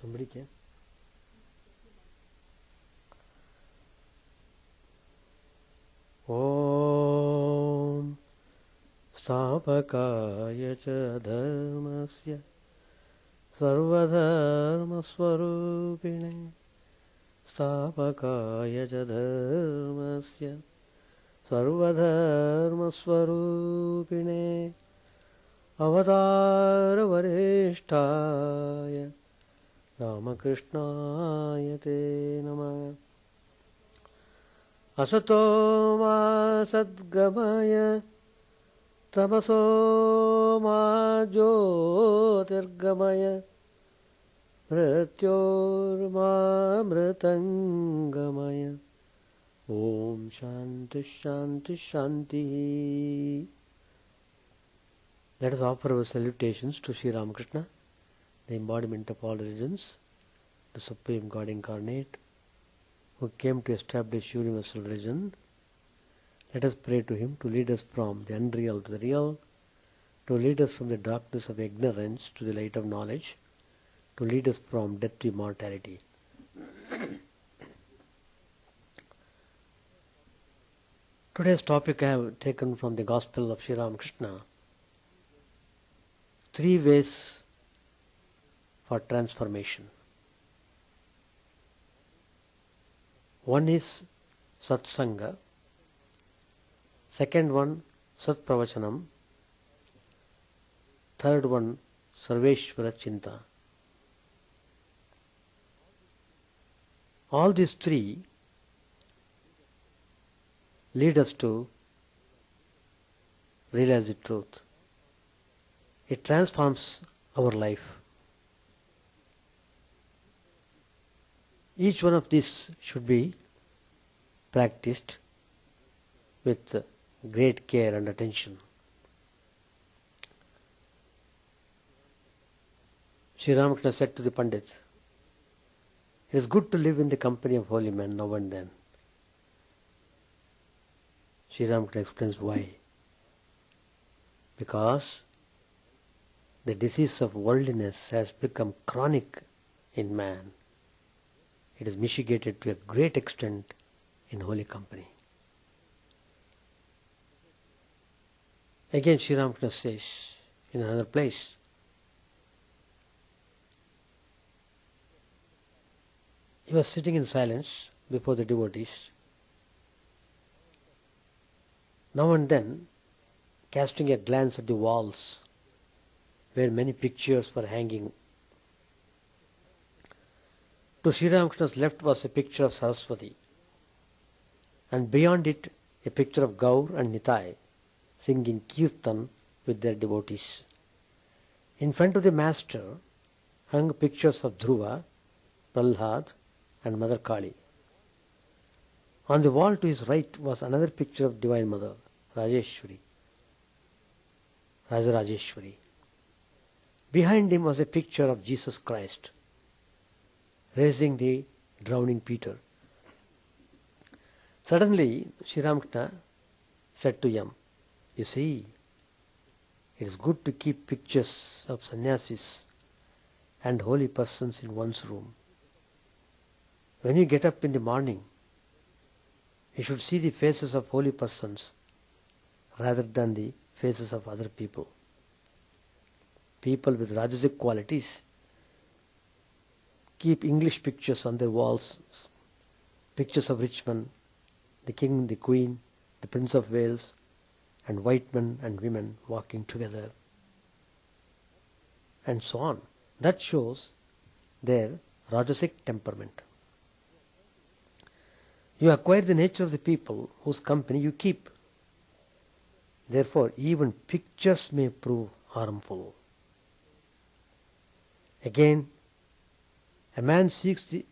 Somebody can. Om Stapakaya cha dharmasya sarvadharma swarupine Stapakaya cha dharmasya sarvadharma swarupine Avatar Varishtaya Ramakrishna te Namah Asato ma sadgamaya Tapaso ma jyotirgamaya Mrityor ma mritangamaya Om Shanti Shanti Shanti. Let us offer our salutations to Sri Ramakrishna, the embodiment of all religions, the Supreme God incarnate, who came to establish universal religion. Let us pray to him to lead us from the unreal to the real, to lead us from the darkness of ignorance to the light of knowledge, to lead us from death to immortality. Today's topic I have taken from the Gospel of Sri Ramakrishna. 3 ways for transformation. One is Satsanga, second one Satpravachanam, third one Sarveshvara Chinta. All these 3 lead us to realize the truth. It transforms our life. Each one of these should be practiced with great care and attention. Sri Ramakrishna said to the Pandit, it is good to live in the company of holy men now and then. Sri Ramakrishna explains why. Because the disease of worldliness has become chronic in man. It is mitigated to a great extent in holy company. Again Sri Ramakrishna says in another place, he was sitting in silence before the devotees, now and then casting a glance at the walls where many pictures were hanging. To Sri Ramakrishna's left was a picture of Saraswati, and beyond it a picture of Gaur and Nitai singing Kirtan with their devotees. In front of the Master hung pictures of Dhruva, Prahlad and Mother Kali. On the wall to his right was another picture of Divine Mother, Rajeshwari, Rajarajeshwari. Behind him was a picture of Jesus Christ raising the drowning Peter. Suddenly Sri Ramakrishna said to him, you see, it is good to keep pictures of sannyasis and holy persons in one's room. When you get up in the morning, you should see the faces of holy persons rather than the faces of other people. People with Rajasic qualities keep English pictures on their walls, pictures of rich men, the king, the queen, the Prince of Wales, and white men and women walking together, and so on. That shows their Rajasic temperament. You acquire the nature of the people whose company you keep. Therefore, even pictures may prove harmful. Again, a man seeks that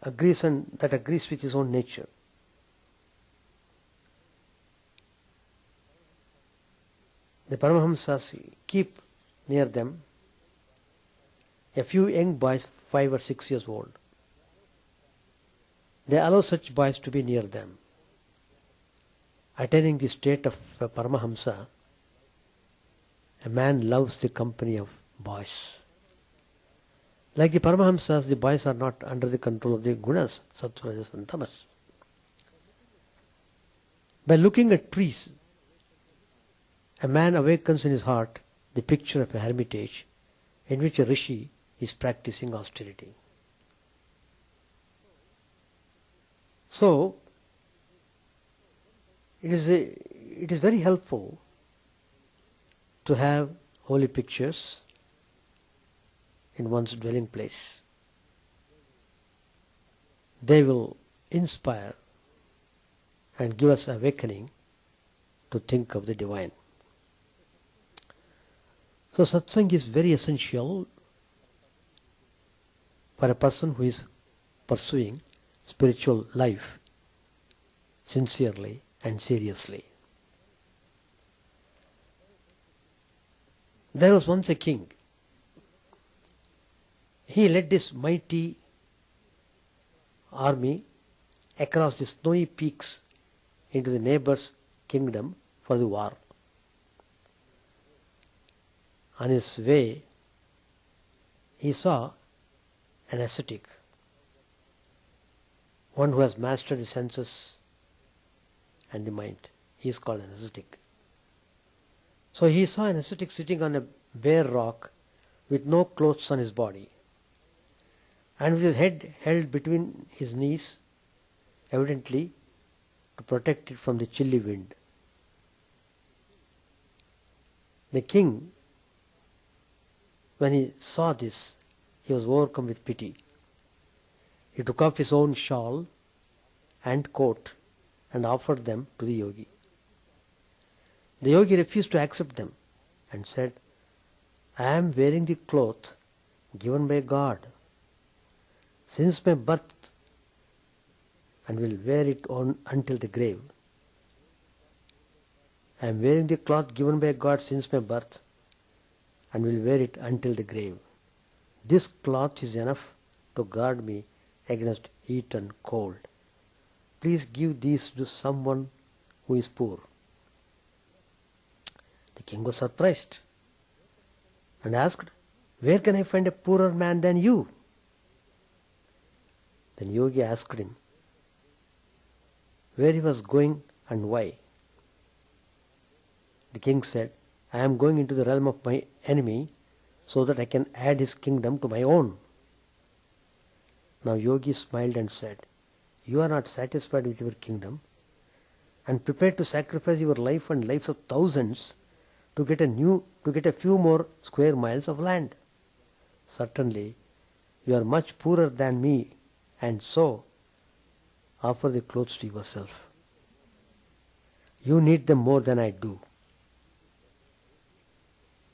agrees with his own nature. The Paramahamsas keep near them a few young boys, 5 or 6 years old. They allow such boys to be near them. Attaining the state of Paramahamsa, a man loves the company of boys. Like the Paramahamsas, the boys are not under the control of the gunas, sattva, rajas and tamas. By looking at trees, a man awakens in his heart the picture of a hermitage in which a rishi is practicing austerity. So, it is very helpful to have holy pictures in one's dwelling place. They will inspire and give us awakening to think of the divine. So satsang is very essential for a person who is pursuing spiritual life sincerely and seriously. There was once a king. He led this mighty army across the snowy peaks into the neighbor's kingdom for the war. On his way, he saw an ascetic, one who has mastered the senses and the mind. He is called an ascetic. So he saw an ascetic sitting on a bare rock with no clothes on his body, and with his head held between his knees, evidently to protect it from the chilly wind. The king, when he saw this, he was overcome with pity. He took off his own shawl and coat and offered them to the yogi. The yogi refused to accept them and said, "I am wearing the cloth given by God since my birth and will wear it on until the grave. I am wearing the cloth given by God since my birth and will wear it until the grave. This cloth is enough to guard me against heat and cold. Please give these to someone who is poor." The king was surprised and asked, "Where can I find a poorer man than you?" Then Yogi asked him where he was going and why. The king said, "I am going into the realm of my enemy so that I can add his kingdom to my own." Now Yogi smiled and said, "You are not satisfied with your kingdom and prepared to sacrifice your life and lives of thousands to get a few more square miles of land. Certainly you are much poorer than me, and so offer the clothes to yourself. You need them more than I do."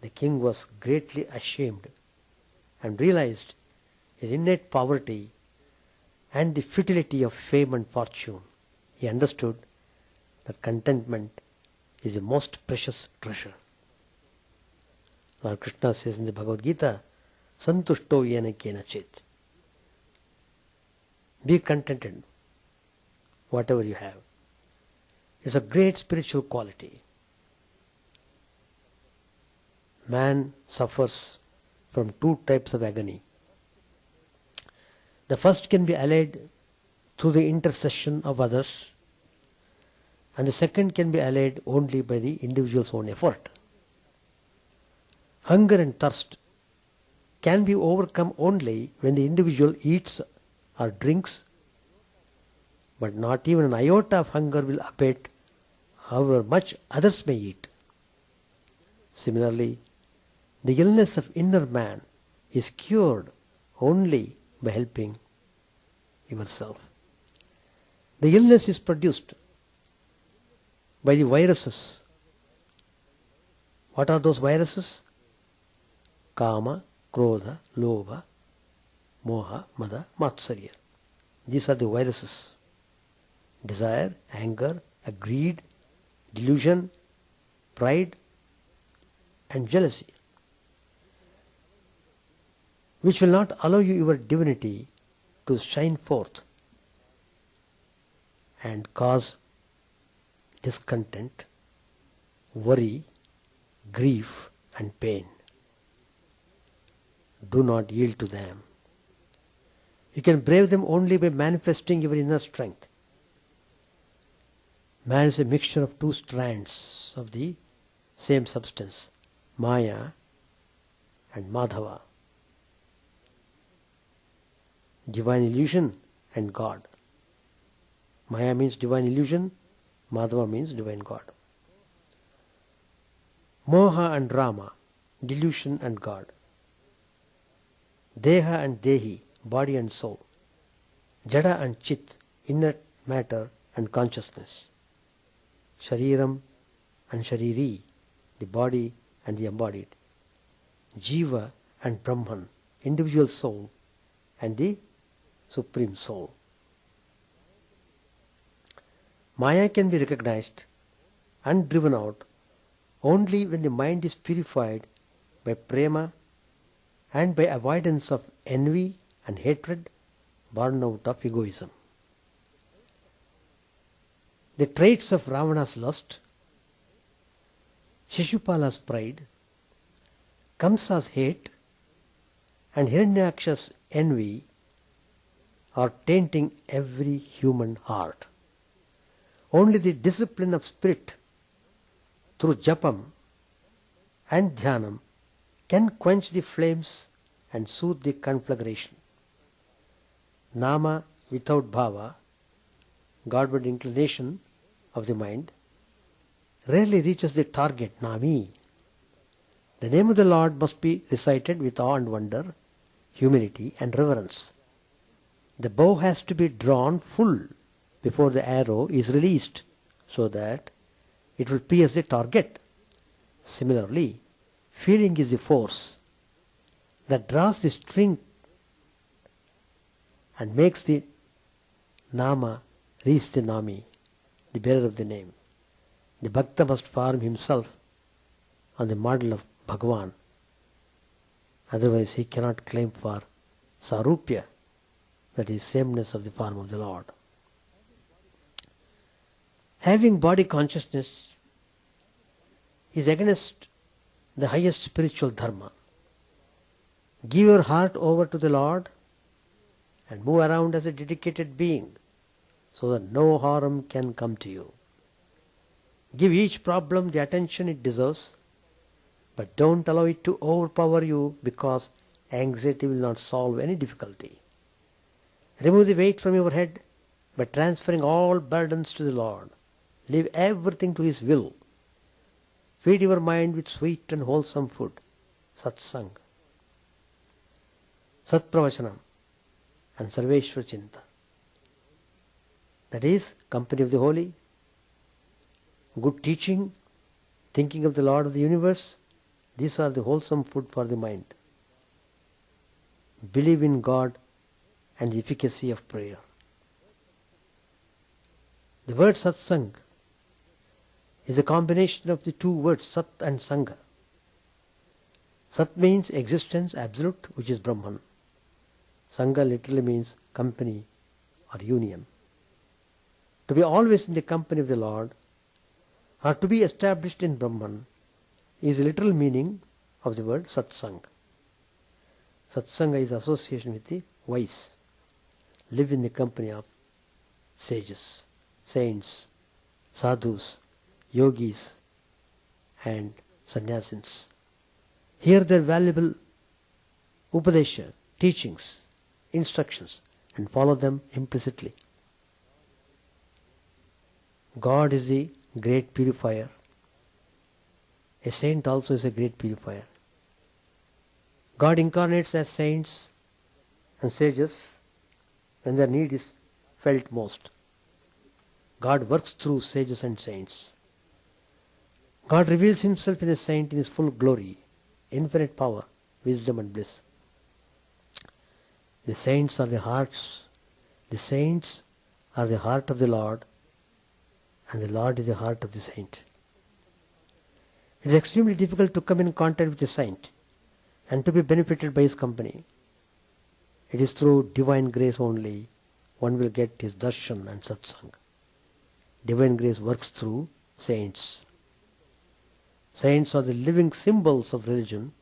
The king was greatly ashamed and realized his innate poverty and the futility of fame and fortune. He understood that contentment is the most precious treasure. Lord Krishna says in the Bhagavad Gita, "Santushto yena kenachit." Be contented, whatever you have. It's a great spiritual quality. Man suffers from two types of agony. The first can be allayed through the intercession of others, and the second can be allayed only by the individual's own effort. Hunger and thirst can be overcome only when the individual eats or drinks, but not even an iota of hunger will abate however much others may eat. Similarly, the illness of inner man is cured only by helping yourself. The illness is produced by the viruses. What are those viruses? Kama, Krodha, Lobha, Moha, Mada, Matsarya. These are the viruses. Desire, anger, greed, delusion, pride, and jealousy, which will not allow you your divinity to shine forth and cause discontent, worry, grief, and pain. Do not yield to them. You can brave them only by manifesting your inner strength. Man is a mixture of two strands of the same substance, Maya and Madhava. Divine illusion and God. Maya means divine illusion, Madhava means divine God. Moha and Rama, delusion and God. Deha and Dehi, body and soul. Jada and Chit, inner matter and consciousness. Shariram and Shariri, the body and the embodied. Jiva and Brahman, individual soul and the supreme soul. Maya can be recognized and driven out only when the mind is purified by prema and by avoidance of envy and hatred born out of egoism. The traits of Ravana's lust, Shishupala's pride, Kamsa's hate, and Hiranyaksha's envy are tainting every human heart. Only the discipline of spirit through japam and dhyanam can quench the flames and soothe the conflagration. Nama without bhava, Godward inclination of the mind, rarely reaches the target, Nami. The name of the Lord must be recited with awe and wonder, humility and reverence. The bow has to be drawn full before the arrow is released so that it will pierce the target. Similarly, feeling is the force that draws the string and makes the Nama reach the Nami, the bearer of the name. The Bhakta must form himself on the model of Bhagavan. Otherwise he cannot claim for Sarupya, that is sameness of the form of the Lord. Having body consciousness is against the highest spiritual dharma. Give your heart over to the Lord and move around as a dedicated being so that no harm can come to you. Give each problem the attention it deserves, but don't allow it to overpower you, because anxiety will not solve any difficulty. Remove the weight from your head by transferring all burdens to the Lord. Leave everything to His will. Feed your mind with sweet and wholesome food, satsang, satpravachanam, and sarveshwar chinta. That is, company of the holy, good teaching, thinking of the Lord of the universe. These are the wholesome food for the mind. Believe in God and the efficacy of prayer. The word satsang is a combination of the two words sat and sangha. Sat means existence, absolute, which is Brahman. Sangha literally means company or union. To be always in the company of the Lord, or to be established in Brahman, is the literal meaning of the word satsang. Satsanga is association with the wise. Live in the company of sages, saints, sadhus, yogis and sannyasins. Hear their valuable upadesha, teachings, instructions, and follow them implicitly. God is the great purifier. A saint also is a great purifier. God incarnates as saints and sages when their need is felt most. God works through sages and saints. God reveals Himself in a saint in His full glory, infinite power, wisdom and bliss. The saints are the hearts. The saints are the heart of the Lord, and the Lord is the heart of the saint. It is extremely difficult to come in contact with a saint and to be benefited by his company. It is through divine grace only one will get his darshan and satsang. Divine grace works through saints. Saints are the living symbols of religion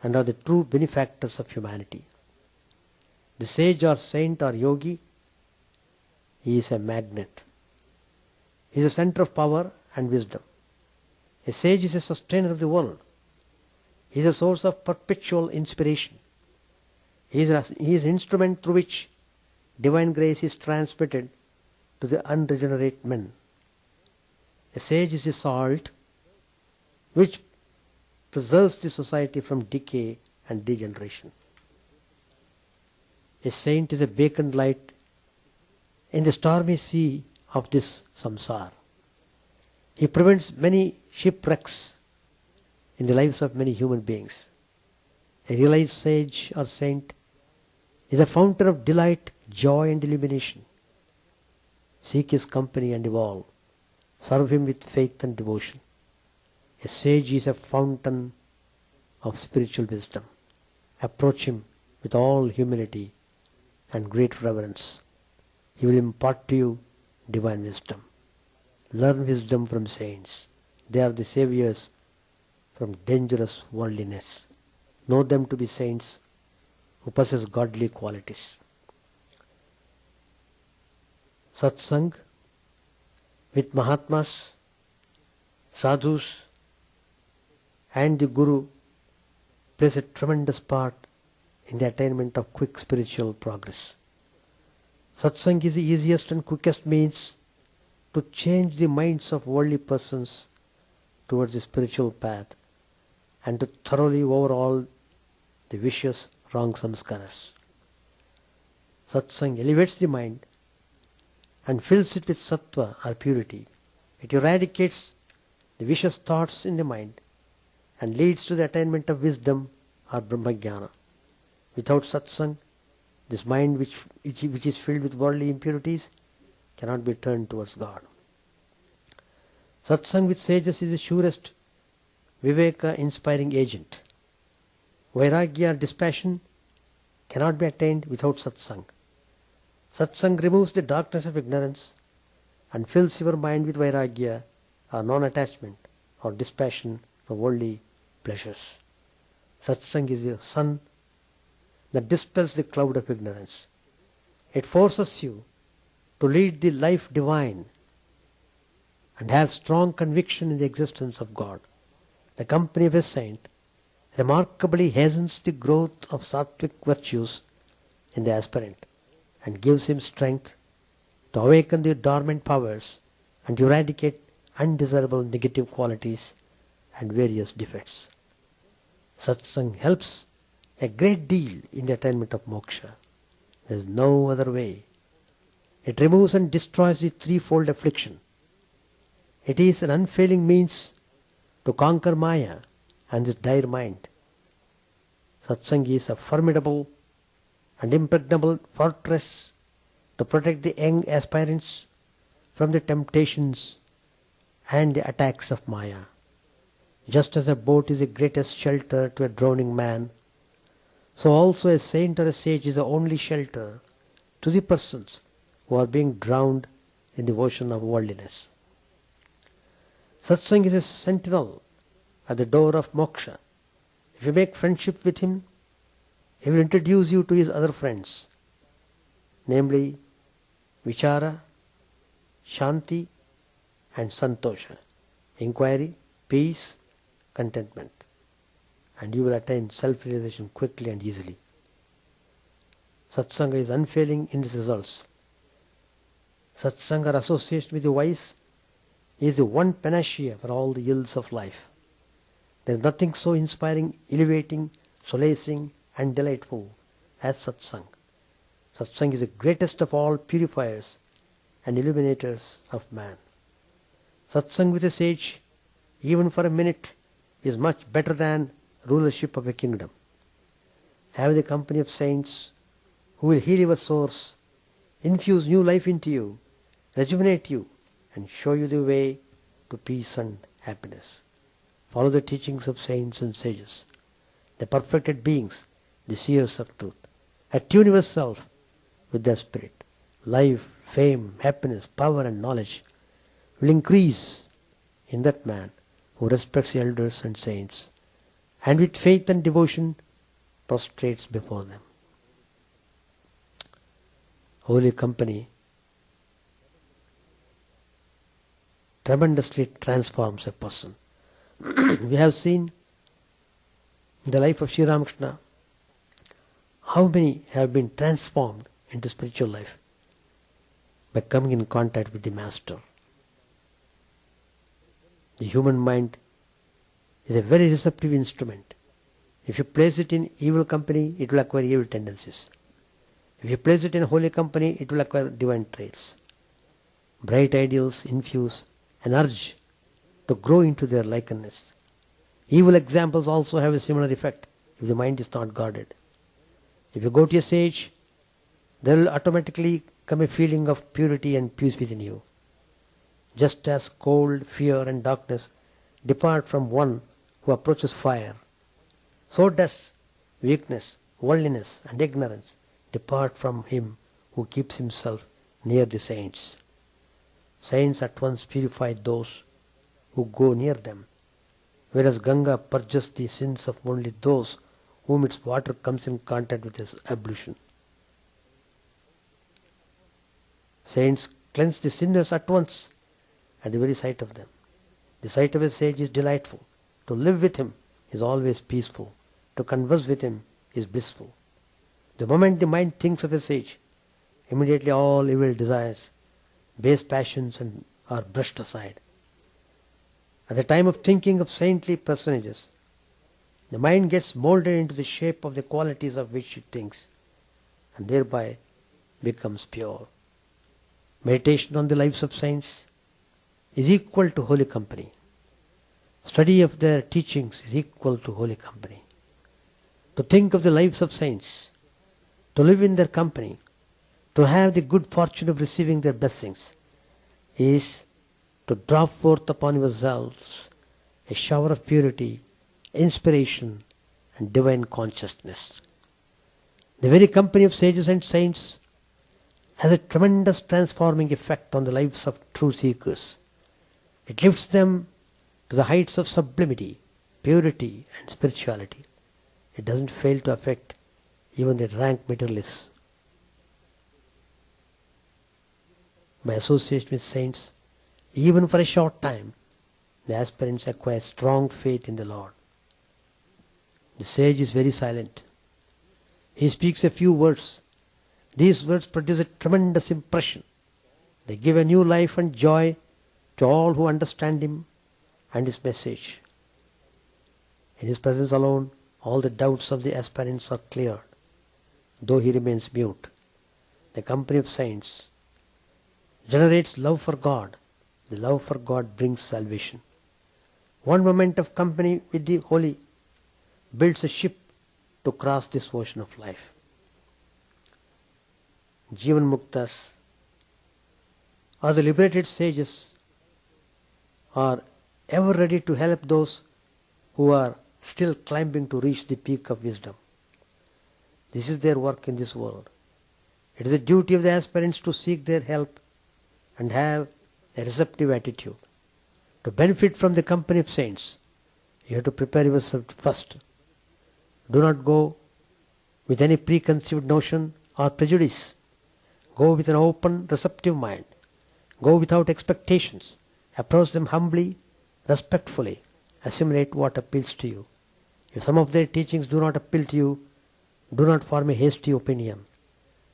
and are the true benefactors of humanity. The sage or saint or yogi, he is a magnet. He is a center of power and wisdom. A sage is a sustainer of the world. He is a source of perpetual inspiration. He is an instrument through which divine grace is transmitted to the unregenerate men. A sage is the salt which preserves the society from decay and degeneration. A saint is a beacon light in the stormy sea of this samsara. He prevents many shipwrecks in the lives of many human beings. A realized sage or saint is a fountain of delight, joy and illumination. Seek his company and evolve. Serve him with faith and devotion. A sage is a fountain of spiritual wisdom. Approach him with all humility and great reverence. He will impart to you divine wisdom. Learn wisdom from saints. They are the saviors from dangerous worldliness. Know them to be saints who possess godly qualities. Satsang with Mahatmas, Sadhus and the Guru plays a tremendous part in the attainment of quick spiritual progress. Satsang is the easiest and quickest means to change the minds of worldly persons towards the spiritual path and to thoroughly overhaul the vicious wrong samskaras. Satsang elevates the mind and fills it with sattva or purity. It eradicates the vicious thoughts in the mind and leads to the attainment of wisdom or brahmajnana. Without satsang, this mind which is filled with worldly impurities cannot be turned towards God. Satsang with sages is the surest viveka inspiring agent. Vairagya or dispassion cannot be attained without satsang. Satsang removes the darkness of ignorance and fills your mind with vairagya or non-attachment or dispassion for worldly pleasures. Satsang is the sun that dispels the cloud of ignorance. It forces you to lead the life divine and have strong conviction in the existence of God. The company of a saint remarkably hastens the growth of sattvic virtues in the aspirant and gives him strength to awaken the dormant powers and eradicate undesirable negative qualities and various defects. Satsang helps a great deal in the attainment of moksha. There is no other way. It removes and destroys the threefold affliction. It is an unfailing means to conquer Maya and this dire mind. Satsang is a formidable and impregnable fortress to protect the young aspirants from the temptations and the attacks of Maya. Just as a boat is the greatest shelter to a drowning man, so also a saint or a sage is the only shelter to the persons who are being drowned in the ocean of worldliness. Satsang is a sentinel at the door of moksha. If you make friendship with him, he will introduce you to his other friends, namely vichara, shanti and santosha, inquiry, peace, contentment, and you will attain self-realization quickly and easily. Satsanga is unfailing in its results. Satsanga or association with the wise is the one panacea for all the ills of life. There is nothing so inspiring, elevating, solacing and delightful as satsang. Satsang is the greatest of all purifiers and illuminators of man. Satsang with a sage, even for a minute, is much better than rulership of a kingdom. Have the company of saints who will heal your sores, infuse new life into you, rejuvenate you, and show you the way to peace and happiness. Follow the teachings of saints and sages, the perfected beings, the seers of truth. Attune yourself with their spirit. Life, fame, happiness, power and knowledge will increase in that man who respects elders and saints and with faith and devotion prostrates before them. Holy company tremendously transforms a person. We have seen in the life of Sri Ramakrishna how many have been transformed into spiritual life by coming in contact with the Master. The human mind is a very receptive instrument. If you place it in evil company, it will acquire evil tendencies. If you place it in holy company, it will acquire divine traits. Bright ideals infuse an urge to grow into their likeness. Evil examples also have a similar effect if the mind is not guarded. If you go to a sage, there will automatically come a feeling of purity and peace within you. Just as cold, fear and darkness depart from one who approaches fire, so does weakness, worldliness and ignorance depart from him who keeps himself near the saints. Saints at once purify those who go near them, whereas Ganga purges the sins of only those whom its water comes in contact with his ablution. Saints cleanse the sinners at once at the very sight of them. The sight of a sage is delightful. To live with him is always peaceful. To converse with him is blissful. The moment the mind thinks of a sage, immediately all evil desires, base passions are brushed aside. At the time of thinking of saintly personages, the mind gets molded into the shape of the qualities of which it thinks, and thereby becomes pure. Meditation on the lives of saints is equal to holy company. Study of their teachings is equal to holy company. To think of the lives of saints, to live in their company, to have the good fortune of receiving their blessings, is to drop forth upon yourselves a shower of purity, inspiration, and divine consciousness. The very company of sages and saints has a tremendous transforming effect on the lives of true seekers. It lifts them to the heights of sublimity, purity, and spirituality. It doesn't fail to affect even the rank materialists. By association with saints, even for a short time, the aspirants acquire strong faith in the Lord. The sage is very silent. He speaks a few words. These words produce a tremendous impression. They give a new life and joy to all who understand him and his message. In his presence alone, all the doubts of the aspirants are cleared, though he remains mute. The company of saints generates love for God. The love for God brings salvation. One moment of company with the holy builds a ship to cross this ocean of life. Jivan Muktas, or the liberated sages, are ever ready to help those who are still climbing to reach the peak of wisdom. This is their work in this world. It is the duty of the aspirants to seek their help and have a receptive attitude. To benefit from the company of saints, you have to prepare yourself first. Do not go with any preconceived notion or prejudice. Go with an open, receptive mind. Go without expectations. Approach them humbly, respectfully. Assimilate what appeals to you. If some of their teachings do not appeal to you, do not form a hasty opinion.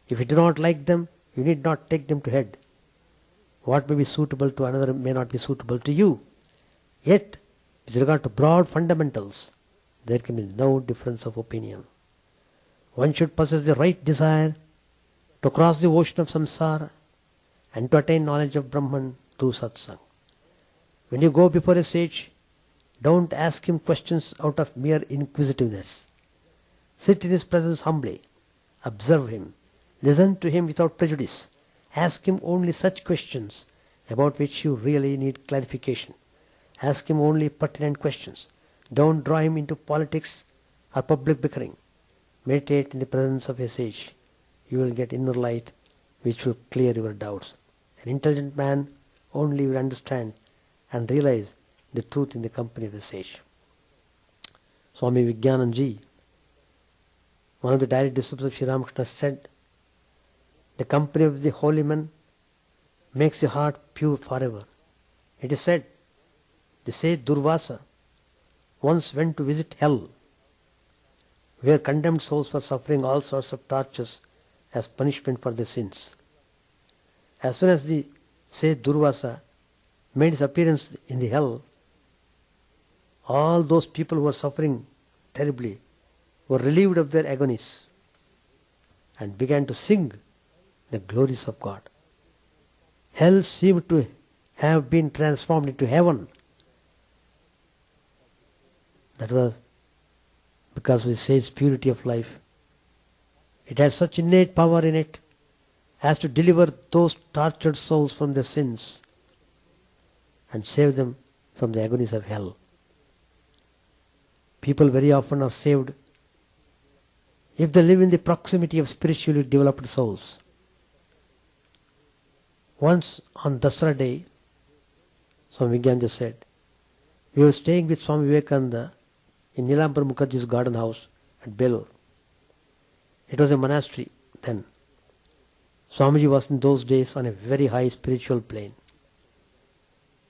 If you do not like them, you need not take them to head. What may be suitable to another may not be suitable to you. Yet, with regard to broad fundamentals, there can be no difference of opinion. One should possess the right desire to cross the ocean of samsara and to attain knowledge of Brahman through satsang. When you go before a sage, don't ask him questions out of mere inquisitiveness. Sit in his presence humbly. Observe him. Listen to him without prejudice. Ask him only such questions about which you really need clarification. Ask him only pertinent questions. Don't draw him into politics or public bickering. Meditate in the presence of a sage. You will get inner light which will clear your doubts. An intelligent man only will understand and realize the truth in the company of a sage. Swami Vivekananda, one of the direct disciples of Sri Ramakrishna, said The company of the holy man makes the heart pure forever. It is said, the sage Durvasa once went to visit hell, where condemned souls were suffering all sorts of tortures as punishment for their sins. As soon as the sage Durvasa made his appearance in the hell, all those people who were suffering terribly were relieved of their agonies and began to sing the glories of God. Hell seemed to have been transformed into heaven. That was because of the sage's purity of life. It had such innate power in it as to deliver those tortured souls from their sins and save them from the agonies of hell. People very often are saved if they live in the proximity of spiritually developed souls. Once on Dasara day, Swami Chidananda said, we were staying with Swami Vivekananda in Nilambar Mukherjee's garden house at Belur. It was a monastery then. Swamiji was in those days on a very high spiritual plane.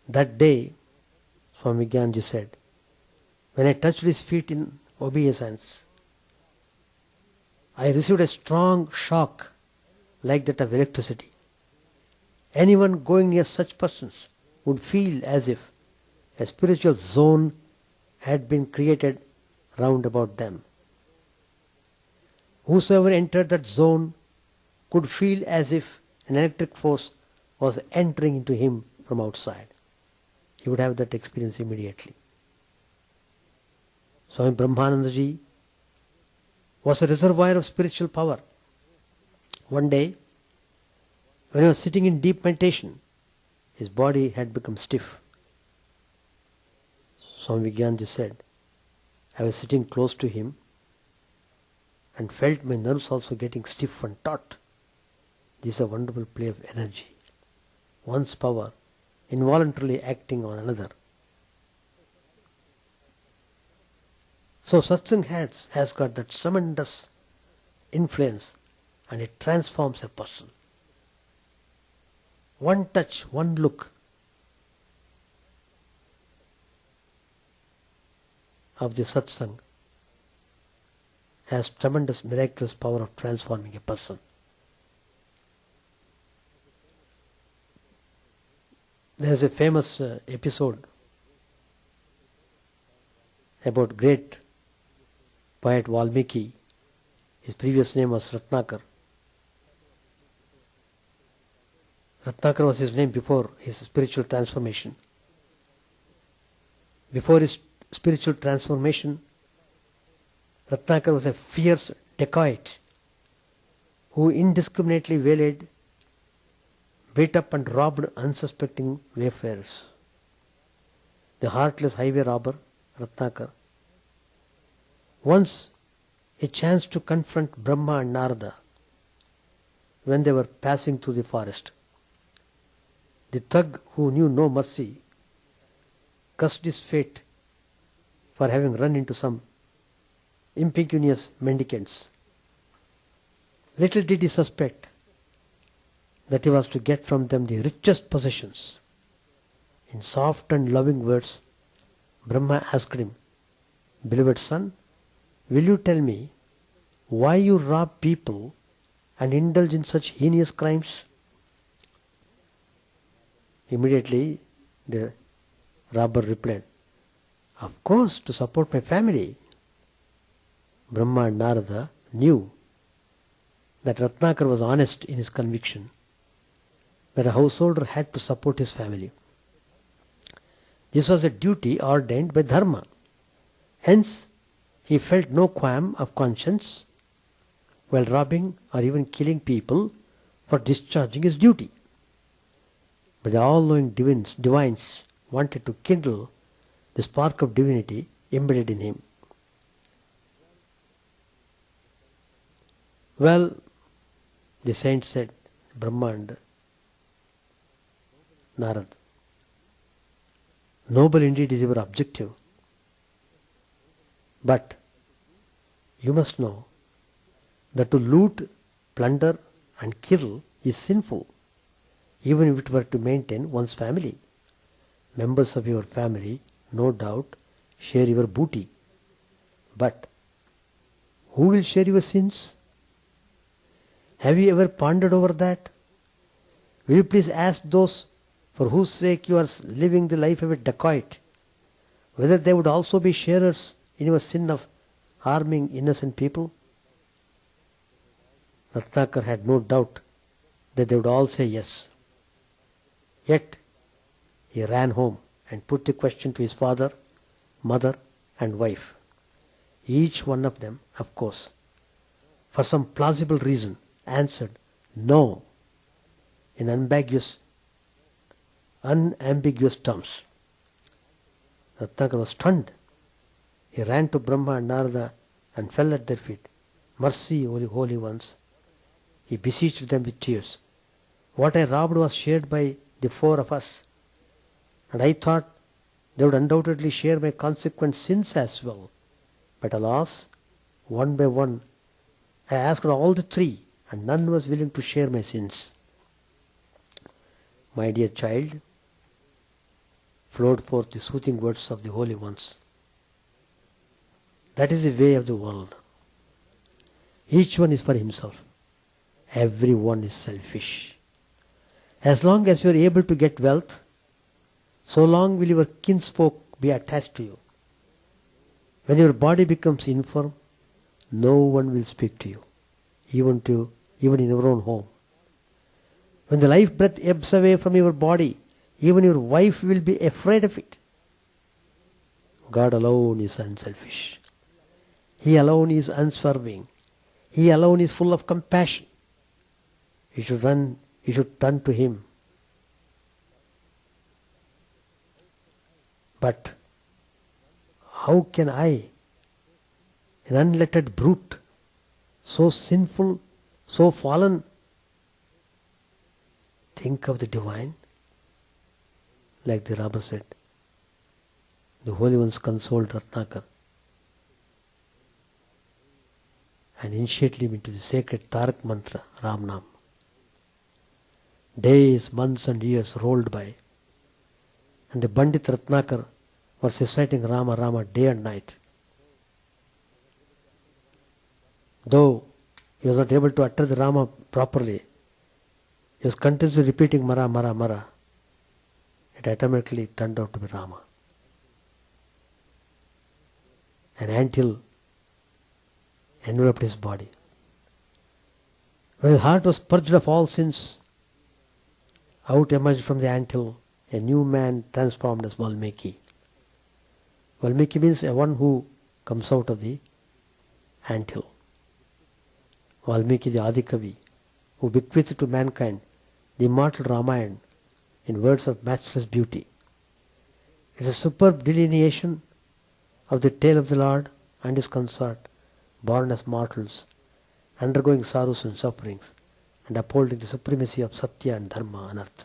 That day, Swami Chidananda said, when I touched his feet in obeisance, I received a strong shock like that of electricity. Anyone going near such persons would feel as if a spiritual zone had been created round about them. Whosoever entered that zone could feel as if an electric force was entering into him from outside. He would have that experience immediately. Swami Brahmanandaji was a reservoir of spiritual power. One day, when he was sitting in deep meditation, his body had become stiff. Swami Chidananda said, I was sitting close to him and felt my nerves also getting stiff and taut. This is a wonderful play of energy. One's power involuntarily acting on another. So satsang has got that tremendous influence and it transforms a person. One touch, one look of the satsang has tremendous miraculous power of transforming a person. There is a famous episode about great poet Valmiki. His previous name was Ratnakar. Ratnakar was his name before his spiritual transformation. Before his spiritual transformation, Ratnakar was a fierce dacoit who indiscriminately waylaid, beat up and robbed unsuspecting wayfarers. The heartless highway robber, Ratnakar, once he chanced to confront Brahma and Narada when they were passing through the forest. The thug who knew no mercy cursed his fate for having run into some impecunious mendicants. Little did he suspect that he was to get from them the richest possessions. In soft and loving words, Brahma asked him, Beloved son, will you tell me why you rob people and indulge in such heinous crimes? Immediately the robber replied, Of course, to support my family. Brahma and Narada knew that Ratnakar was honest in his conviction that a householder had to support his family. This was a duty ordained by Dharma. Hence, he felt no qualm of conscience while robbing or even killing people for discharging his duty. But the all-knowing divines wanted to kindle the spark of divinity embedded in him. Well, the saint said, Brahma and Narad, noble indeed is your objective, but you must know that to loot, plunder and kill is sinful, even if it were to maintain one's family. Members of your family, no doubt, share your booty. But who will share your sins? Have you ever pondered over that? Will you please ask those for whose sake you are living the life of a dacoit, whether they would also be sharers in your sin of harming innocent people? Ratnakar had no doubt that they would all say yes. Yet he ran home and put the question to his father, mother, and wife. Each one of them, of course, for some plausible reason, answered no in unambiguous terms. Ratnakar was stunned. He ran to Brahma and Narada and fell at their feet. Mercy, holy ones. He beseeched them with tears. What I robbed was shared by the four of us, and I thought they would undoubtedly share my consequent sins as well. But alas, one by one, I asked all the three, and none was willing to share my sins. My dear child, flowed forth the soothing words of the holy ones. That is the way of the world. Each one is for himself. Everyone is selfish. As long as you are able to get wealth, so long will your kinsfolk be attached to you. When your body becomes infirm, no one will speak to you, even in your own home. When the life breath ebbs away from your body, even your wife will be afraid of it. God alone is unselfish. He alone is unswerving. He alone is full of compassion. You should turn to Him. But how can I, an unlettered brute, so sinful, so fallen, think of the divine? Like the robber said, the Holy Ones consoled Ratnakar and initiated him into the sacred Tarak mantra, Ram Nam. Days, months and years rolled by, and the Pandit Ratnakar was reciting Rama Rama day and night. Though he was not able to utter the Rama properly, he was continuously repeating Mara, Mara, Mara. It automatically turned out to be Rama. An anthill enveloped his body. When his heart was purged of all sins, out emerged from the anthill a new man transformed as Valmiki. Valmiki means a one who comes out of the anthill. Valmiki, the Adikavi, who bequeathed to mankind the immortal Ramayana in words of matchless beauty. It is a superb delineation of the tale of the Lord and his consort, born as mortals, undergoing sorrows and sufferings, and upholding the supremacy of Satya and Dharma on earth.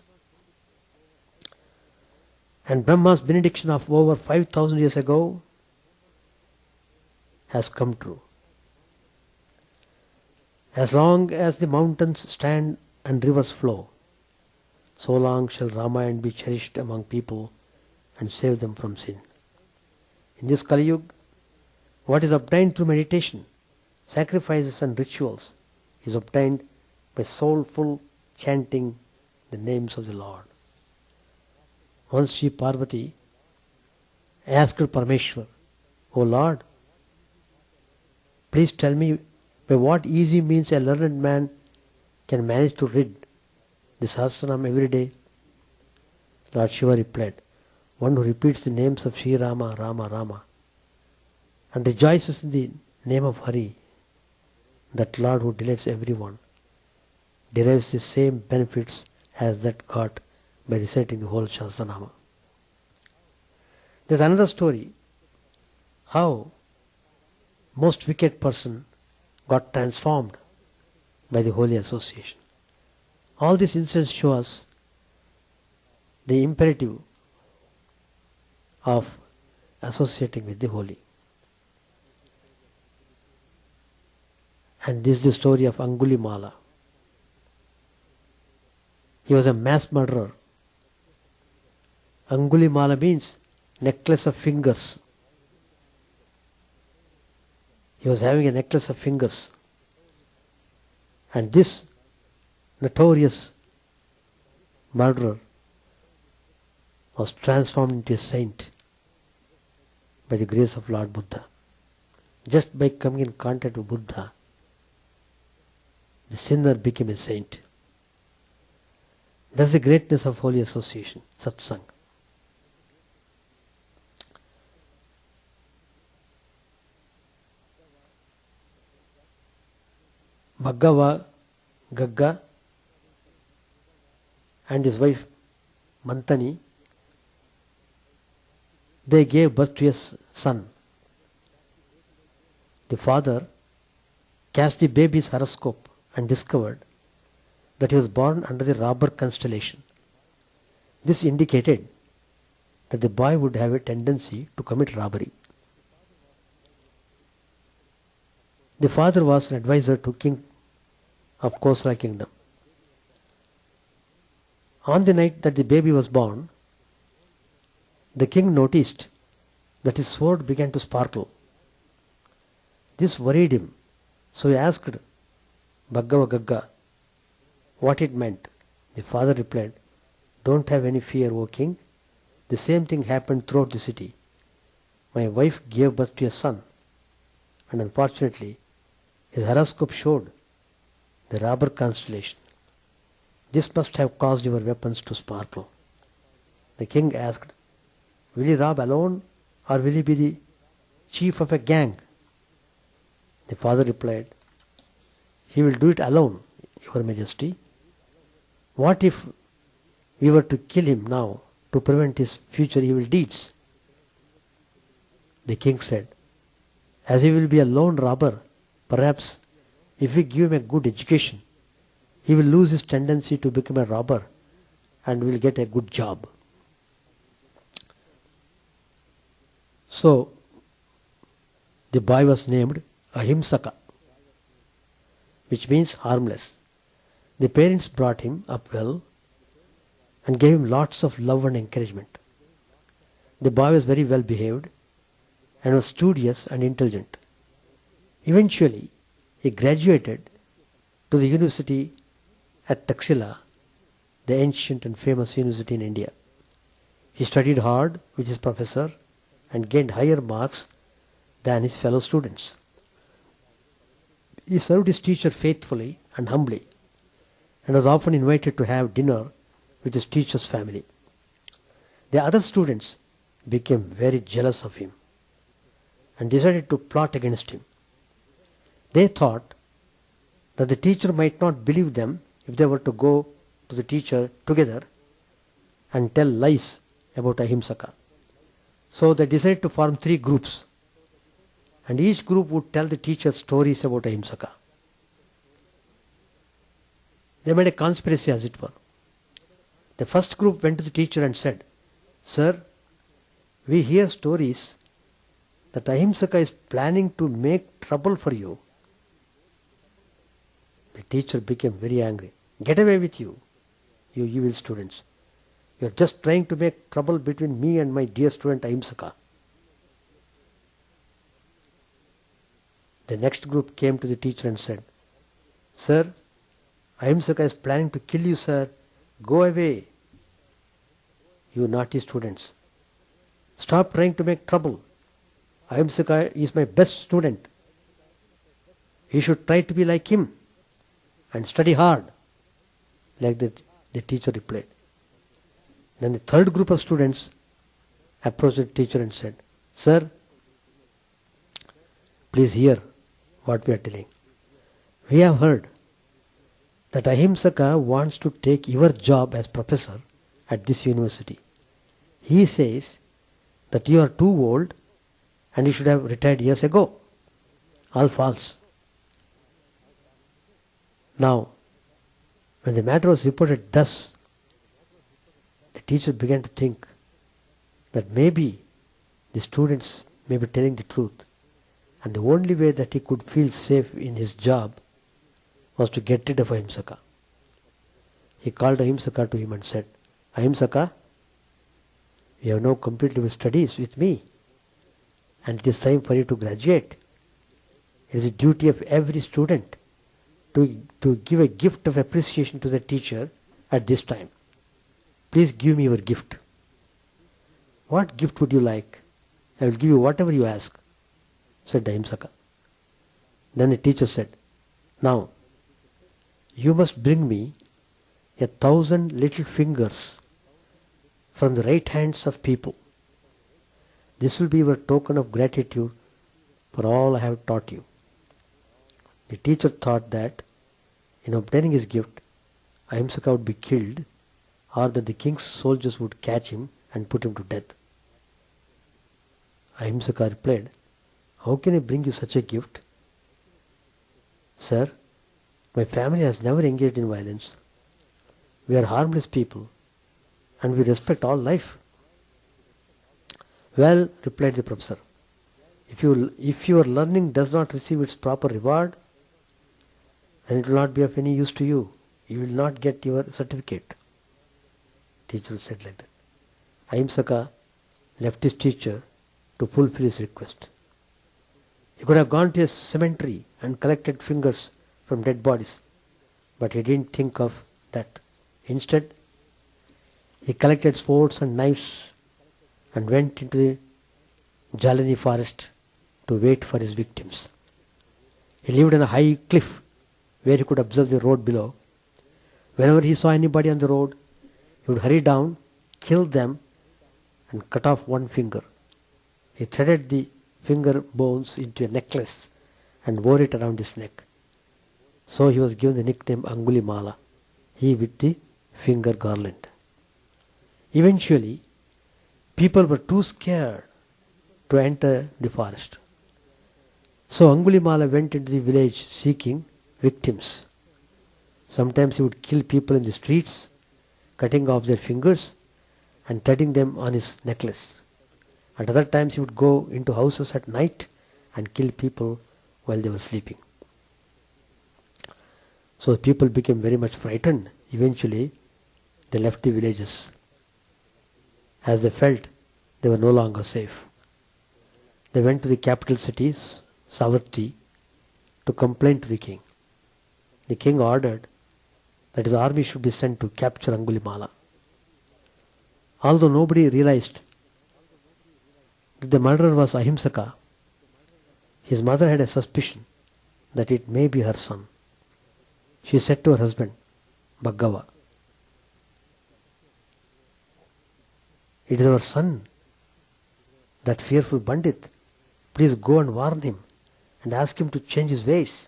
And Brahma's benediction of over 5,000 years ago has come true. As long as the mountains stand and rivers flow, so long shall Ramayana be cherished among people and save them from sin. In this Kali Yuga, what is obtained through meditation, sacrifices and rituals is obtained by soulful chanting the names of the Lord. Once Shri Parvati asked Parameshwar, O Lord, please tell me by what easy means a learned man can manage to read the Sahasranam every day. Lord Shiva replied, one who repeats the names of Sri Rama, Rama, Rama, and rejoices in the name of Hari, that Lord who delights everyone, derives the same benefits as that got by reciting the whole Sahasranama. There's another story, how most wicked person got transformed by the holy association. All these incidents show us the imperative of associating with the holy. And this is the story of Angulimala. He was a mass murderer. Angulimala means necklace of fingers. He was having a necklace of fingers. And this notorious murderer was transformed into a saint by the grace of Lord Buddha. Just by coming in contact with Buddha, the sinner became a saint. That's the greatness of holy association, satsang. Bhaggava Gagga and his wife Mantani, they gave birth to a son. The father cast the baby's horoscope and discovered that he was born under the robber constellation. This indicated that the boy would have a tendency to commit robbery. The father was an advisor to King of Kosala kingdom. On the night that the baby was born, the king noticed that his sword began to sparkle. This worried him, so he asked Bhaggava Gagga what it meant. The father replied, "Don't have any fear, O king. The same thing happened throughout the city. My wife gave birth to a son, and unfortunately, his horoscope showed the robber constellation. This must have caused your weapons to sparkle." The king asked, "Will he rob alone, or will he be the chief of a gang?" The father replied, "He will do it alone, Your Majesty. What if we were to kill him now to prevent his future evil deeds?" The king said, "As he will be a lone robber, perhaps if we give him a good education, he will lose his tendency to become a robber and will get a good job." So, the boy was named Ahimsaka, which means harmless. The parents brought him up well and gave him lots of love and encouragement. The boy was very well behaved and was studious and intelligent. Eventually, he graduated to the university at Taxila, the ancient and famous university in India. He studied hard with his professor and gained higher marks than his fellow students. He served his teacher faithfully and humbly and was often invited to have dinner with his teacher's family. The other students became very jealous of him and decided to plot against him. They thought that the teacher might not believe them if they were to go to the teacher together and tell lies about Ahimsaka. So they decided to form 3 groups, and each group would tell the teacher stories about Ahimsaka. They made a conspiracy, as it were. The first group went to the teacher and said, "Sir, we hear stories that Ahimsaka is planning to make trouble for you." The teacher became very angry. "Get away with you, you evil students. You are just trying to make trouble between me and my dear student Ahimsaka." The next group came to the teacher and said, "Sir, Ahimsaka is planning to kill you, sir. Go away, you naughty students. Stop trying to make trouble. Ahimsaka is my best student. You should try to be like him and study hard," like the teacher replied. Then the third group of students approached the teacher and said, "Sir, please hear what we are telling. We have heard that Ahimsaka wants to take your job as professor at this university. He says that you are too old and you should have retired years ago. All false." Now, when the matter was reported thus, the teacher began to think that maybe the students may be telling the truth, and the only way that he could feel safe in his job was to get rid of Ahimsaka. He called Ahimsaka to him and said, Ahimsaka, you have now completed your studies with me, and it is time for you to graduate. It is the duty of every student to give a gift of appreciation to the teacher at this time. Please give me your gift. What gift would you like? I will give you whatever you ask, said Ahimsaka. Then the teacher said, now, you must bring me 1,000 little fingers from the right hands of people. This will be your token of gratitude for all I have taught you. The teacher thought that in obtaining his gift, Ahimsaka would be killed, or that the king's soldiers would catch him and put him to death. Ahimsaka replied, how can I bring you such a gift? Sir, my family has never engaged in violence. We are harmless people, and we respect all life. Well, replied the professor, if your learning does not receive its proper reward, then it will not be of any use to you. You will not get your certificate. Teacher said like that. Ahimsaka left his teacher to fulfill his request. He could have gone to a cemetery and collected fingers from dead bodies, but he didn't think of that. Instead, he collected swords and knives and went into the Jalani forest to wait for his victims. He lived on a high cliff where he could observe the road below. Whenever he saw anybody on the road, he would hurry down, kill them, and cut off one finger. He threaded the finger bones into a necklace and wore it around his neck. So he was given the nickname Angulimala, he with the finger garland. Eventually, people were too scared to enter the forest. So Angulimala went into the village seeking victims. Sometimes he would kill people in the streets, cutting off their fingers and threading them on his necklace. At other times he would go into houses at night and kill people while they were sleeping. So people became very much frightened. Eventually, they left the villages as they felt they were no longer safe. They went to the capital cities, Savatthi, to complain to the king. The king ordered that his army should be sent to capture Angulimala. Although nobody realized that the murderer was Ahimsaka, his mother had a suspicion that it may be her son. She said to her husband, Bhaggava, it is our son, that fearful Pandit. Please go and warn him and ask him to change his ways.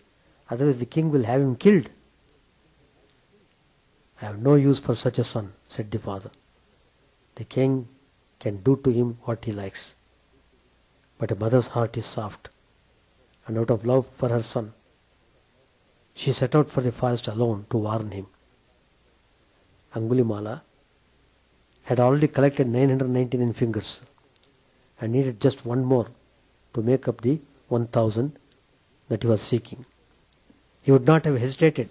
Otherwise the king will have him killed. I have no use for such a son, said the father. The king can do to him what he likes. But a mother's heart is soft, and out of love for her son, she set out for the forest alone to warn him. Angulimala had already collected 999 fingers and needed just one more to make up the 1000 that he was seeking. He would not have hesitated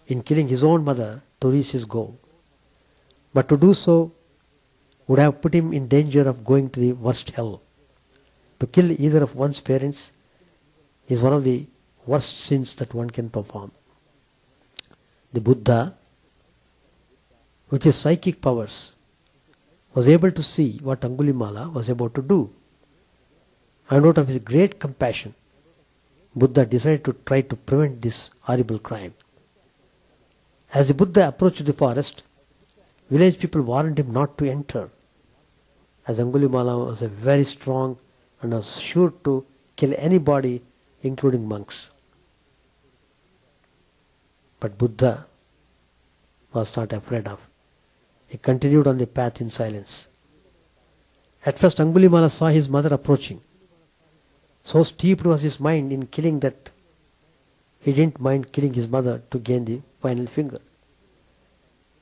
in killing his own mother to reach his goal. But to do so would have put him in danger of going to the worst hell. To kill either of one's parents is one of the worst sins that one can perform. The Buddha, with his psychic powers, was able to see what Angulimala was about to do. And out of his great compassion, Buddha decided to try to prevent this horrible crime. As the Buddha approached the forest, village people warned him not to enter, as Angulimala was a very strong and was sure to kill anybody, including monks. But Buddha was not afraid of. He continued on the path in silence. At first Angulimala saw his mother approaching. So steeped was his mind in killing that he didn't mind killing his mother to gain the final finger.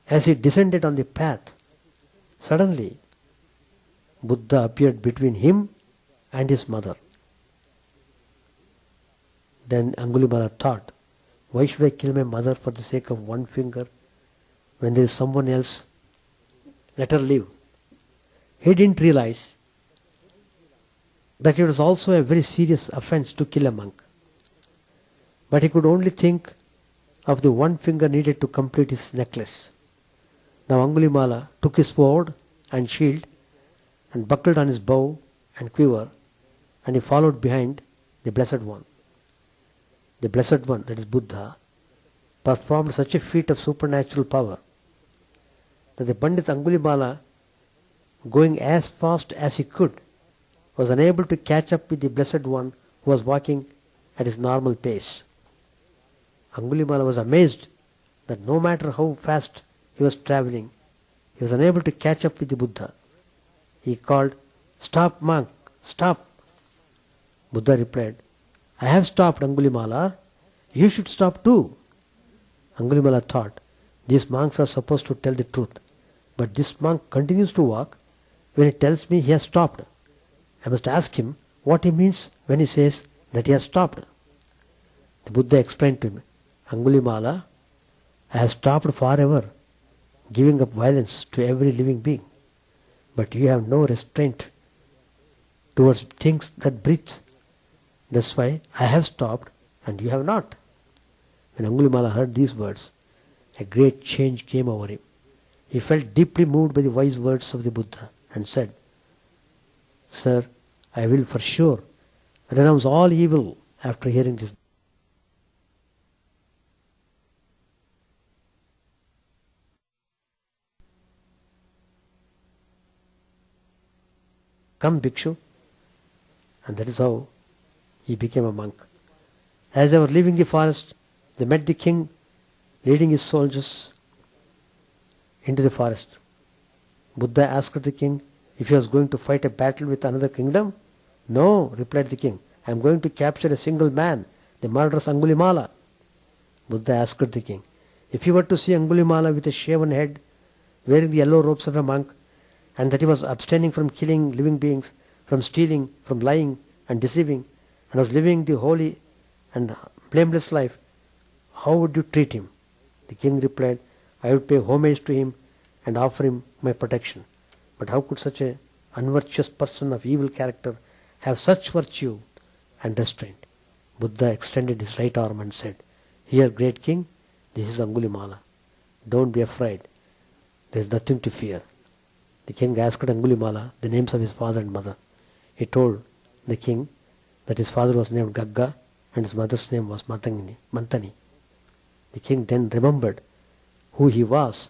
As he descended on the path, suddenly Buddha appeared between him and his mother. Then Angulimala thought, why should I kill my mother for the sake of one finger when there is someone else, let her live. He didn't realize that it was also a very serious offense to kill a monk. But he could only think of the one finger needed to complete his necklace. Now Angulimala took his sword and shield and buckled on his bow and quiver, and he followed behind the Blessed One. The Blessed One, that is Buddha, performed such a feat of supernatural power that the Pandit Angulimala, going as fast as he could, was unable to catch up with the Blessed One who was walking at his normal pace. Angulimala was amazed that no matter how fast he was traveling, he was unable to catch up with the Buddha. He called, "Stop, monk, stop." Buddha replied, "I have stopped, Angulimala. You should stop too." Angulimala thought, these monks are supposed to tell the truth, but this monk continues to walk when he tells me he has stopped. I must ask him what he means when he says that he has stopped. The Buddha explained to him, "Angulimala, I have stopped forever, giving up violence to every living being. But you have no restraint towards things that breathe. That's why I have stopped and you have not." When Angulimala heard these words, a great change came over him. He felt deeply moved by the wise words of the Buddha and said, "Sir, I will for sure renounce all evil after hearing this." "Come, Bhikshu." And that is how he became a monk. As they were leaving the forest, they met the king leading his soldiers into the forest. Buddha asked the king if he was going to fight a battle with another kingdom. "No," replied the king, "I am going to capture a single man, the murderous Angulimala." Buddha asked the king, if you were to see Angulimala with a shaven head, wearing the yellow robes of a monk, and that he was abstaining from killing living beings, from stealing, from lying and deceiving, and was living the holy and blameless life, how would you treat him? The king replied, I would pay homage to him and offer him my protection. But how could such an unvirtuous person of evil character have such virtue and restraint? Buddha extended his right arm and said, Here, great king, this is Angulimala. Don't be afraid. There is nothing to fear. The king asked Angulimala the names of his father and mother. He told the king that his father was named Gagga and his mother's name was Mantani. The king then remembered who he was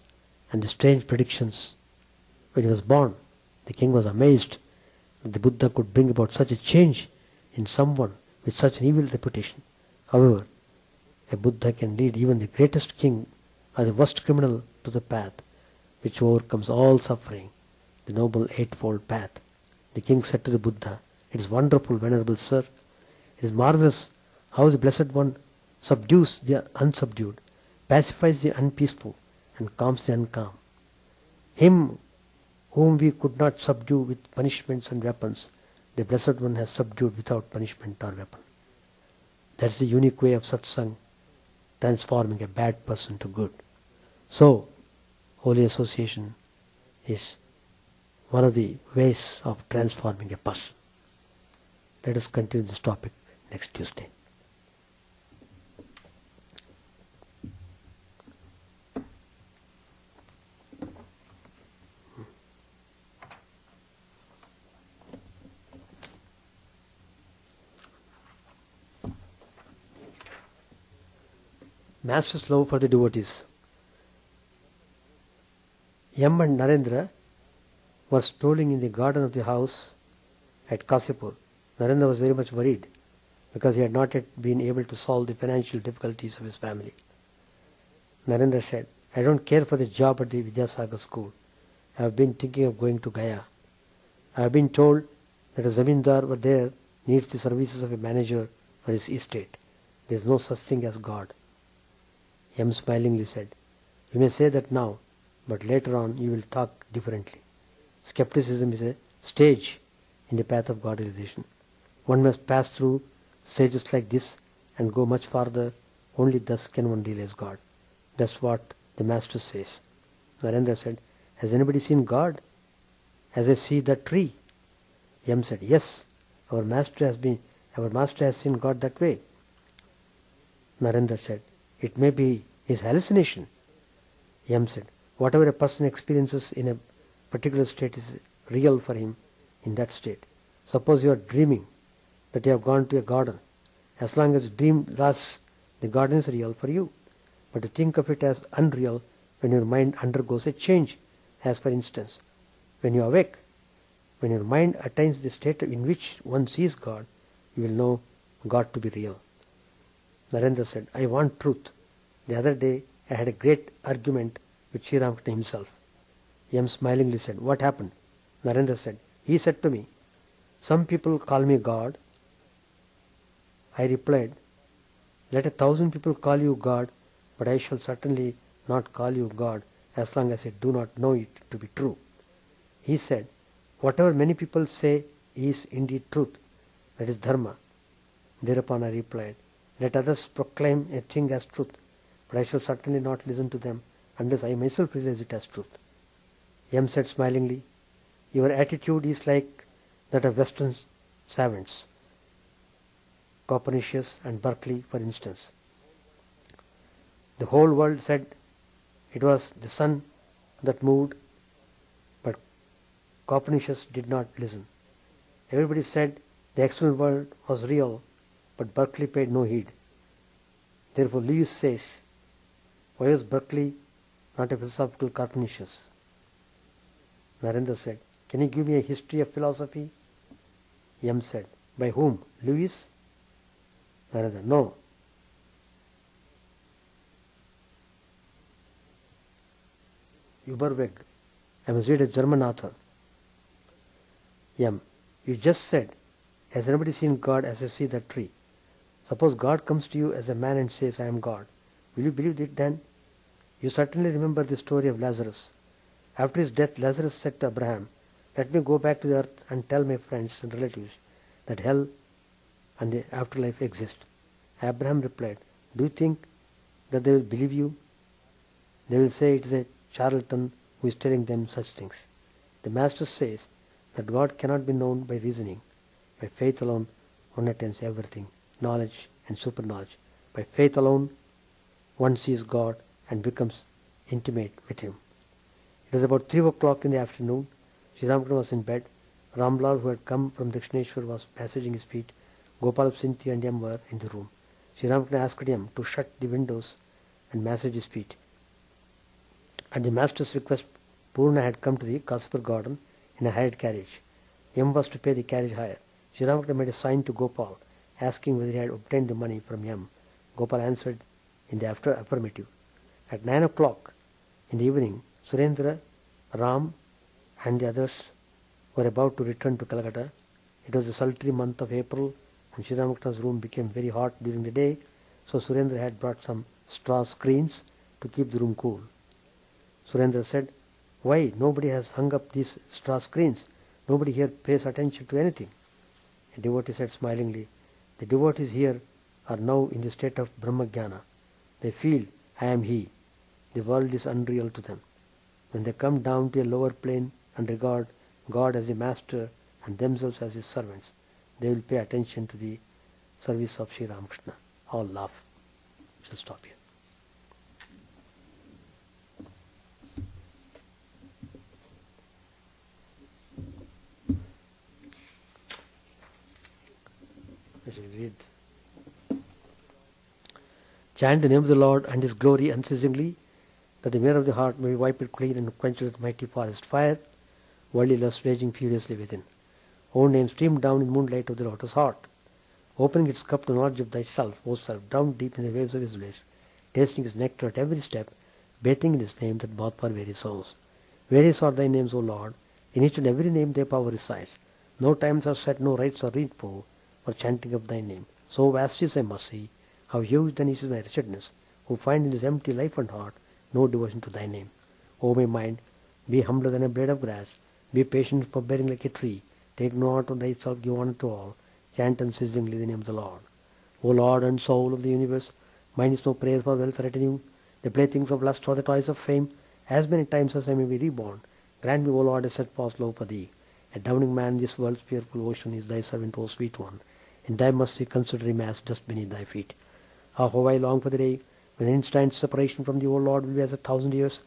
and the strange predictions. When he was born, the king was amazed that the Buddha could bring about such a change in someone with such an evil reputation. However, a Buddha can lead even the greatest king or the worst criminal to the path which overcomes all suffering, the noble eightfold path. The king said to the Buddha, It is wonderful, venerable sir. It is marvelous how the Blessed One subdues the unsubdued, pacifies the unpeaceful, and calms the uncalm. Him whom we could not subdue with punishments and weapons, the Blessed One has subdued without punishment or weapon. That's the unique way of satsang, transforming a bad person to good. So, holy association is one of the ways of transforming a person. Let us continue this topic next Tuesday. Master's love for the devotees. Yam and Narendra were strolling in the garden of the house at Kasipur. Narendra was very much worried because he had not yet been able to solve the financial difficulties of his family. Narendra said, I don't care for the job at the Vidyasagar school. I have been thinking of going to Gaya. I have been told that a zamindar over there needs the services of a manager for his estate. There is no such thing as God. Yam smilingly said, You may say that now, but later on you will talk differently. Skepticism is a stage in the path of God realization. One must pass through stages like this and go much farther. Only thus can one realize God. That's what the Master says. Narendra said, has anybody seen God as I see that tree? Yam said, yes, our master has seen God that way. Narendra said, it may be his hallucination. Yam said, whatever a person experiences in a particular state is real for him in that state. Suppose you are dreaming that you have gone to a garden. As long as you dream thus, the garden is real for you. But to think of it as unreal when your mind undergoes a change, as for instance, when you awake, when your mind attains the state in which one sees God, you will know God to be real. Narendra said, I want truth. The other day I had a great argument with Sri Ramakrishna himself. Yam smilingly said, what happened? Narendra said, he said to me, some people call me God. I replied, let 1,000 people call you God, but I shall certainly not call you God as long as I do not know it to be true. He said, whatever many people say is indeed truth, that is dharma. Thereupon I replied, let others proclaim a thing as truth, but I shall certainly not listen to them unless I myself realize it as truth. Yam said smilingly, your attitude is like that of Western savants, Copernicus and Berkeley, for instance. The whole world said it was the sun that moved, but Copernicus did not listen. Everybody said the external world was real, but Berkeley paid no heed. Therefore Lewis says, why was Berkeley not a philosophical Copernicus? Narendra said, can you give me a history of philosophy? Yam said, by whom? Lewis? Narendra, no. Überweg. I must read a German author. Yam, you just said, has anybody seen God as I see that tree? Suppose God comes to you as a man and says, I am God. Will you believe it then? You certainly remember the story of Lazarus. After his death, Lazarus said to Abraham, let me go back to the earth and tell my friends and relatives that hell and the afterlife exist. Abraham replied, do you think that they will believe you? They will say it is a charlatan who is telling them such things. The Master says that God cannot be known by reasoning. By faith alone, one attains everything, knowledge and superknowledge. By faith alone, one sees God and becomes intimate with Him. It was about 3 o'clock in the afternoon. Sri Ramakrishna was in bed. Ramlal, who had come from Dakshineshwar, was massaging his feet. Gopal, Cynthia and Yam were in the room. Sri Ramakrishna asked Yam to shut the windows and massage his feet. At the Master's request, Purna had come to the Kasipur garden in a hired carriage. Yam was to pay the carriage hire. Sri Ramakrishna made a sign to Gopal, asking whether he had obtained the money from Yam. Gopal answered in the affirmative. At 9 o'clock in the evening, Surendra, Ram and the others were about to return to Calcutta. It was the sultry month of April and Sri Ramakrishna's room became very hot during the day, so Surendra had brought some straw screens to keep the room cool. Surendra said, why, nobody has hung up these straw screens. Nobody here pays attention to anything. A devotee said smilingly, the devotees here are now in the state of Brahmajnana. They feel, I am He. The world is unreal to them. When they come down to a lower plane and regard God as the Master and themselves as His servants, they will pay attention to the service of Sri Ramakrishna. All laugh. I shall stop here. I shall read. Chant the name of the Lord and His glory unceasingly, that the mirror of the heart may be wiped clean and quenched with mighty forest fire, worldly lust raging furiously within. O name, stream down in moonlight of the lotus heart, opening its cup to knowledge of thyself, O self, drowned deep in the waves of His bliss, tasting His nectar at every step, bathing in His name that bath for weary souls. Various are thy names, O Lord, in each and every name thy power resides. No times are set, no rites are needful for chanting of thy name. So vast is thy mercy, how huge then is my wretchedness, who find in this empty life and heart no devotion to thy name. O my mind, be humbler than a blade of grass, be patient, forbearing like a tree, take no note of thyself, give honor to all, chant unceasingly the name of the Lord. O Lord and soul of the universe, mine is no praise for wealth or retinue, the playthings of lust or the toys of fame, as many times as I may be reborn. Grant me, O Lord, a steadfast love for thee. A drowning man in this world's fearful ocean is thy servant, O sweet one. In thy mercy consider him as dust beneath thy feet. Ah, how I long for the day when an instant's separation from thee, O Lord, will be as 1,000 years,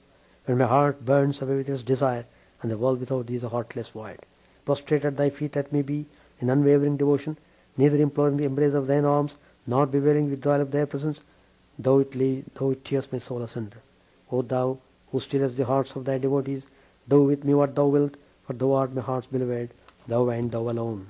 when my heart burns away with its desire, and the world without thee is a heartless void. Prostrate at thy feet that may be, in unwavering devotion, neither imploring the embrace of thine arms, nor bewailing withdrawal of thy presence, though it tears my soul asunder. O thou, who stillest the hearts of thy devotees, do with me what thou wilt, for thou art my heart's beloved, thou and thou alone.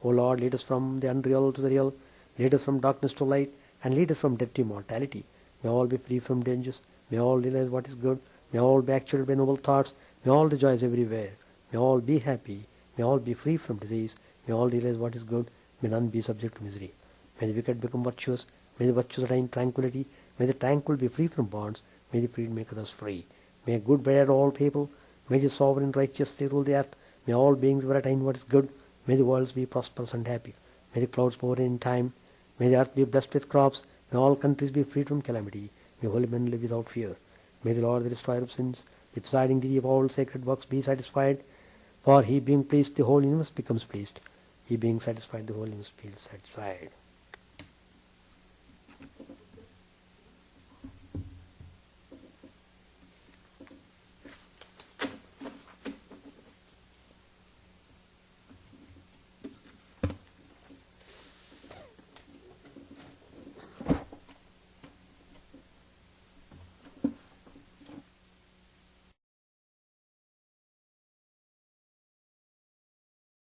O Lord, lead us from the unreal to the real, lead us from darkness to light, and lead us from death to immortality. May all be free from dangers, may all realize what is good, may all be actuated by noble thoughts, may all rejoice everywhere, may all be happy, may all be free from disease, may all realize what is good, may none be subject to misery. May the wicked become virtuous, may the virtuous attain tranquility, may the tranquil be free from bonds, may the freed make others free. May good bear all people, may the sovereign righteously rule the earth, may all beings ever attain what is good, may the worlds be prosperous and happy, may the clouds pour in time, may the earth be blessed with crops, may all countries be freed from calamity, may holy men live without fear. May the Lord, the destroyer of sins, the presiding deity of all sacred works, be satisfied, for he being pleased, the whole universe becomes pleased. He being satisfied, the whole universe feels satisfied.